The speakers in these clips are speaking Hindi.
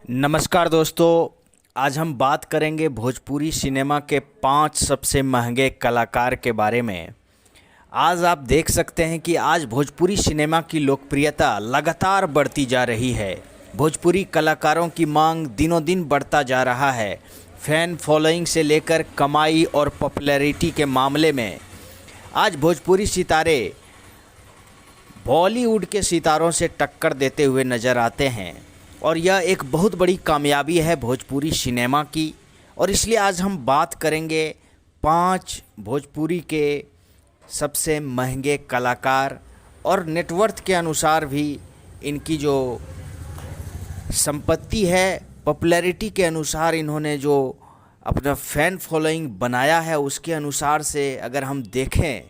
नमस्कार दोस्तों। आज हम बात करेंगे भोजपुरी सिनेमा के 5 सबसे महंगे कलाकार के बारे में। आज आप देख सकते हैं कि आज भोजपुरी सिनेमा की लोकप्रियता लगातार बढ़ती जा रही है। भोजपुरी कलाकारों की मांग दिनों दिन बढ़ता जा रहा है। फैन फॉलोइंग से लेकर कमाई और पॉपुलैरिटी के मामले में आज भोजपुरी सितारे बॉलीवुड के सितारों से टक्कर देते हुए नज़र आते हैं और यह एक बहुत बड़ी कामयाबी है भोजपुरी सिनेमा की। और इसलिए आज हम बात करेंगे 5 भोजपुरी के सबसे महंगे कलाकार और नेटवर्थ के अनुसार भी इनकी जो संपत्ति है, पॉपुलैरिटी के अनुसार इन्होंने जो अपना फ़ैन फॉलोइंग बनाया है, उसके अनुसार से अगर हम देखें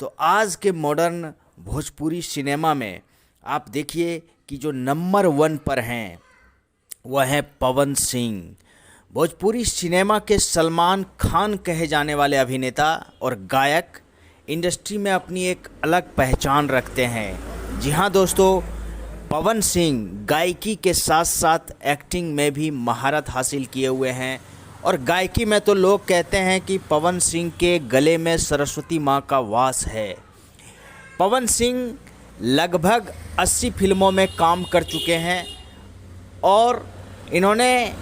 तो आज के मॉडर्न भोजपुरी सिनेमा में आप देखिए कि जो नंबर 1 पर हैं वह है पवन सिंह। भोजपुरी सिनेमा के सलमान खान कहे जाने वाले अभिनेता और गायक इंडस्ट्री में अपनी एक अलग पहचान रखते हैं। जी हाँ दोस्तों, पवन सिंह गायकी के साथ साथ एक्टिंग में भी महारत हासिल किए हुए हैं और गायकी में तो लोग कहते हैं कि पवन सिंह के गले में सरस्वती माँ का वास है। पवन सिंह लगभग 80 फिल्मों में काम कर चुके हैं और इन्होंने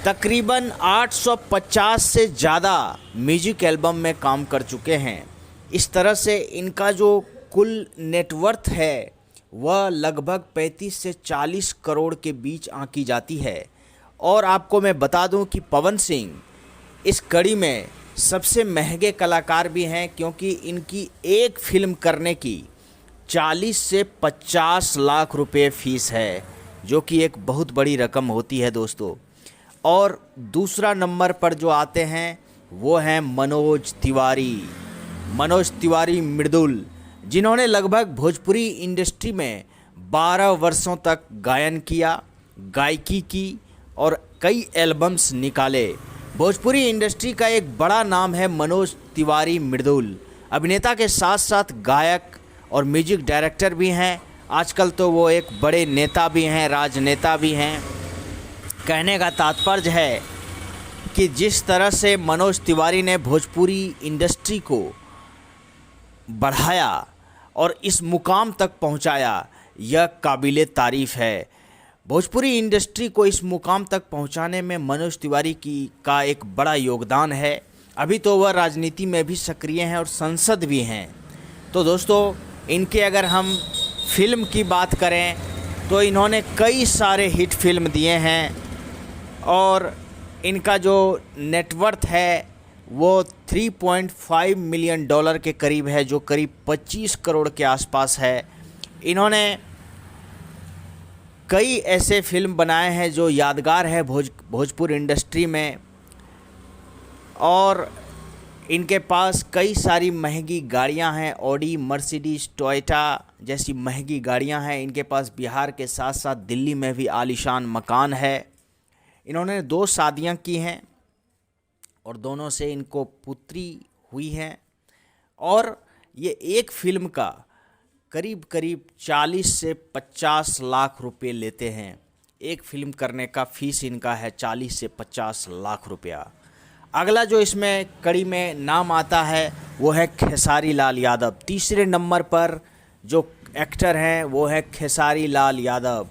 तकरीबन 850 से ज़्यादा म्यूजिक एल्बम में काम कर चुके हैं। इस तरह से इनका जो कुल नेटवर्थ है वह लगभग 35 से 40 करोड़ के बीच आंकी जाती है। और आपको मैं बता दूं कि पवन सिंह इस कड़ी में सबसे महंगे कलाकार भी हैं, क्योंकि इनकी एक फिल्म करने की 40 से 50 लाख रुपए फीस है, जो कि एक बहुत बड़ी रकम होती है दोस्तों। और दूसरा नंबर पर जो आते हैं वो हैं मनोज तिवारी मृदुल, जिन्होंने लगभग भोजपुरी इंडस्ट्री में 12 वर्षों तक गायन किया, गायकी की और कई एल्बम्स निकाले। भोजपुरी इंडस्ट्री का एक बड़ा नाम है मनोज तिवारी मृदुल। अभिनेता के साथ साथ गायक और म्यूजिक डायरेक्टर भी हैं। आजकल तो वो एक बड़े नेता भी हैं, राजनेता भी हैं। कहने का तात्पर्य है कि जिस तरह से मनोज तिवारी ने भोजपुरी इंडस्ट्री को बढ़ाया और इस मुकाम तक पहुंचाया, यह काबिले तारीफ़ है। भोजपुरी इंडस्ट्री को इस मुकाम तक पहुंचाने में मनोज तिवारी का एक बड़ा योगदान है। अभी तो वह राजनीति में भी सक्रिय हैं और सांसद भी हैं। तो दोस्तों, इनके अगर हम फिल्म की बात करें तो इन्होंने कई सारे हिट फिल्म दिए हैं और इनका जो नेटवर्थ है वो 3.5 मिलियन डॉलर के करीब है, जो करीब 25 करोड़ के आसपास है। इन्होंने कई ऐसे फिल्म बनाए हैं जो यादगार है भोजपुर इंडस्ट्री में। और इनके पास कई सारी महंगी गाड़ियां हैं, ऑडी, मर्सिडीज, टोयोटा जैसी महंगी गाड़ियां हैं। इनके पास बिहार के साथ साथ दिल्ली में भी आलीशान मकान है। इन्होंने 2 शादियां की हैं और दोनों से इनको पुत्री हुई हैं। और ये एक फिल्म का करीब 40 से 50 लाख रुपए लेते हैं। एक फिल्म करने का फीस इनका है 40 से 50 लाख रुपया। अगला जो इसमें कड़ी में नाम आता है वो है खेसारी लाल यादव। तीसरे नंबर पर जो एक्टर हैं वो है खेसारी लाल यादव।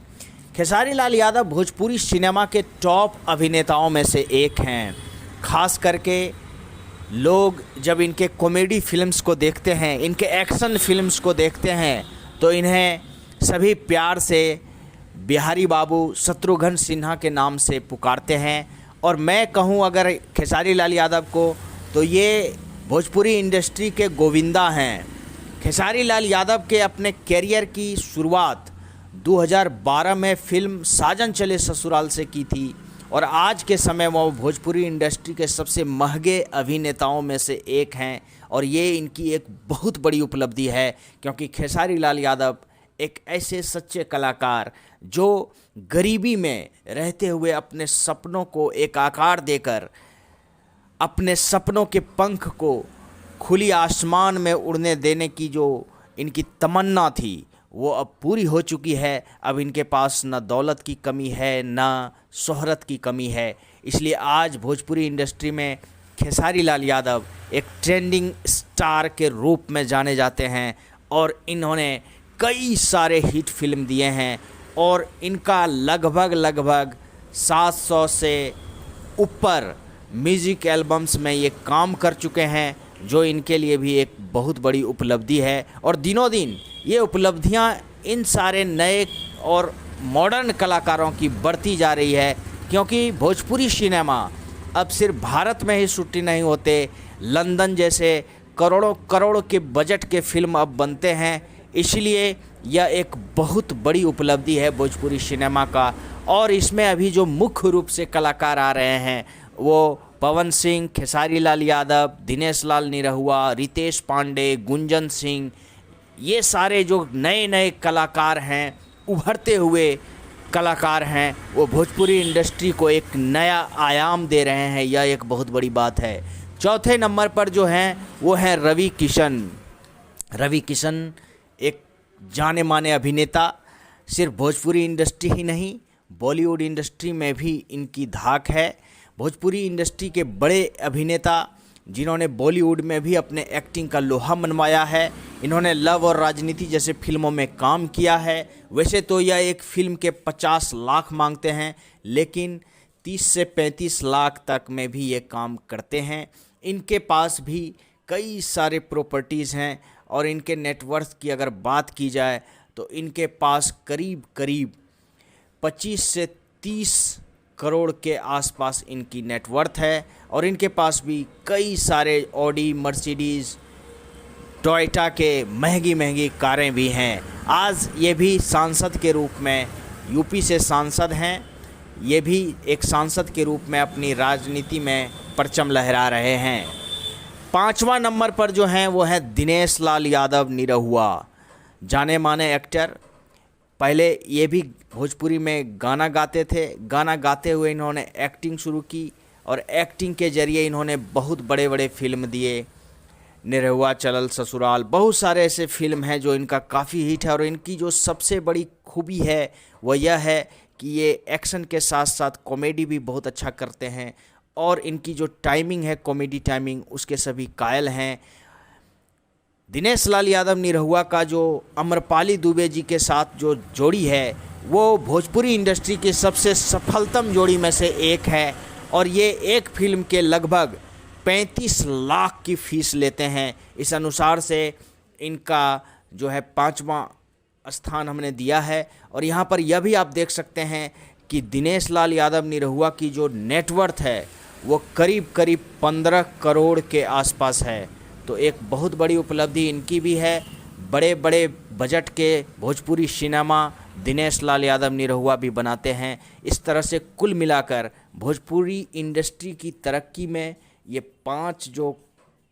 खेसारी लाल यादव भोजपुरी सिनेमा के टॉप अभिनेताओं में से एक हैं। खास करके लोग जब इनके कॉमेडी फिल्म्स को देखते हैं, इनके एक्शन फिल्म्स को देखते हैं, तो इन्हें सभी प्यार से बिहारी बाबू, शत्रुघ्न सिन्हा के नाम से पुकारते हैं। और मैं कहूं अगर खेसारी लाल यादव को, तो ये भोजपुरी इंडस्ट्री के गोविंदा हैं। खेसारी लाल यादव के अपने कैरियर की शुरुआत 2012 में फिल्म साजन चले ससुराल से की थी और आज के समय वो भोजपुरी इंडस्ट्री के सबसे महंगे अभिनेताओं में से एक हैं। और ये इनकी एक बहुत बड़ी उपलब्धि है, क्योंकि खेसारी लाल यादव एक ऐसे सच्चे कलाकार जो गरीबी में रहते हुए अपने सपनों को एक आकार देकर, अपने सपनों के पंख को खुली आसमान में उड़ने देने की जो इनकी तमन्ना थी, वो अब पूरी हो चुकी है। अब इनके पास ना दौलत की कमी है, ना शोहरत की कमी है। इसलिए आज भोजपुरी इंडस्ट्री में खेसारी लाल यादव एक ट्रेंडिंग स्टार के रूप में जाने जाते हैं और इन्होंने कई सारे हिट फिल्म दिए हैं और इनका लगभग 700 से ऊपर म्यूज़िक एल्बम्स में ये काम कर चुके हैं, जो इनके लिए भी एक बहुत बड़ी उपलब्धि है। और दिनों दिन ये उपलब्धियां इन सारे नए और मॉडर्न कलाकारों की बढ़ती जा रही है, क्योंकि भोजपुरी सिनेमा अब सिर्फ भारत में ही शूटिंग नहीं होते, लंदन जैसे करोड़ों करोड़ के बजट के फिल्म अब बनते हैं। इसलिए यह एक बहुत बड़ी उपलब्धि है भोजपुरी सिनेमा का। और इसमें अभी जो मुख्य रूप से कलाकार आ रहे हैं वो पवन सिंह, खेसारी लाल यादव, दिनेश लाल निरहुआ, रितेश पांडे, गुंजन सिंह, ये सारे जो नए नए कलाकार हैं, उभरते हुए कलाकार हैं, वो भोजपुरी इंडस्ट्री को एक नया आयाम दे रहे हैं। यह एक बहुत बड़ी बात है। चौथे नंबर पर जो हैं वो हैं रवि किशन। रवि किशन एक जाने माने अभिनेता, सिर्फ भोजपुरी इंडस्ट्री ही नहीं, बॉलीवुड इंडस्ट्री में भी इनकी धाक है। भोजपुरी इंडस्ट्री के बड़े अभिनेता जिन्होंने बॉलीवुड में भी अपने एक्टिंग का लोहा मनवाया है। इन्होंने लव और राजनीति जैसे फिल्मों में काम किया है। वैसे तो यह एक फ़िल्म के 50 लाख मांगते हैं, लेकिन 30 से 35 लाख तक में भी ये काम करते हैं। इनके पास भी कई सारे प्रॉपर्टीज़ हैं और इनके नेटवर्थ की अगर बात की जाए तो इनके पास करीब 25 से 30 करोड़ के आसपास इनकी नेटवर्थ है। और इनके पास भी कई सारे ऑडी, मर्सिडीज़, टोयोटा के महंगी कारें भी हैं। आज ये भी सांसद के रूप में यूपी से सांसद हैं। ये भी एक सांसद के रूप में अपनी राजनीति में परचम लहरा रहे हैं। 5वां नंबर पर जो हैं वो है दिनेश लाल यादव निरहुआ, जाने माने एक्टर। पहले ये भी भोजपुरी में गाना गाते थे। गाना गाते हुए इन्होंने एक्टिंग शुरू की और एक्टिंग के ज़रिए इन्होंने बहुत बड़े बड़े फिल्म दिए। निरहुआ, चलल ससुराल, बहुत सारे ऐसे फिल्म हैं जो इनका काफ़ी हिट है। और इनकी जो सबसे बड़ी खूबी है वह यह है कि ये एक्शन के साथ साथ कॉमेडी भी बहुत अच्छा करते हैं। और इनकी जो टाइमिंग है, कॉमेडी टाइमिंग, उसके सभी कायल हैं। दिनेश लाल यादव निरहुआ का जो अम्रपाली दुबे जी के साथ जो जोड़ी है वो भोजपुरी इंडस्ट्री की सबसे सफलतम जोड़ी में से एक है। और ये एक फिल्म के लगभग 35 लाख की फ़ीस लेते हैं। इस अनुसार से इनका जो है 5वां स्थान हमने दिया है। और यहाँ पर यह भी आप देख सकते हैं कि दिनेश लाल यादव निरहुआ की जो नेटवर्थ है वो करीब 15 करोड़ के आसपास है। तो एक बहुत बड़ी उपलब्धि इनकी भी है। बड़े बड़े बजट के भोजपुरी सिनेमा दिनेश लाल यादव निरहुआ भी बनाते हैं। इस तरह से कुल मिलाकर भोजपुरी इंडस्ट्री की तरक्की में ये 5 जो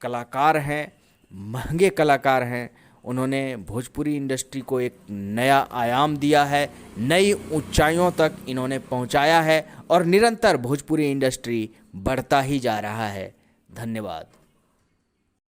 कलाकार हैं, महंगे कलाकार हैं, उन्होंने भोजपुरी इंडस्ट्री को एक नया आयाम दिया है, नई ऊंचाइयों तक इन्होंने पहुंचाया है और निरंतर भोजपुरी इंडस्ट्री बढ़ता ही जा रहा है। धन्यवाद।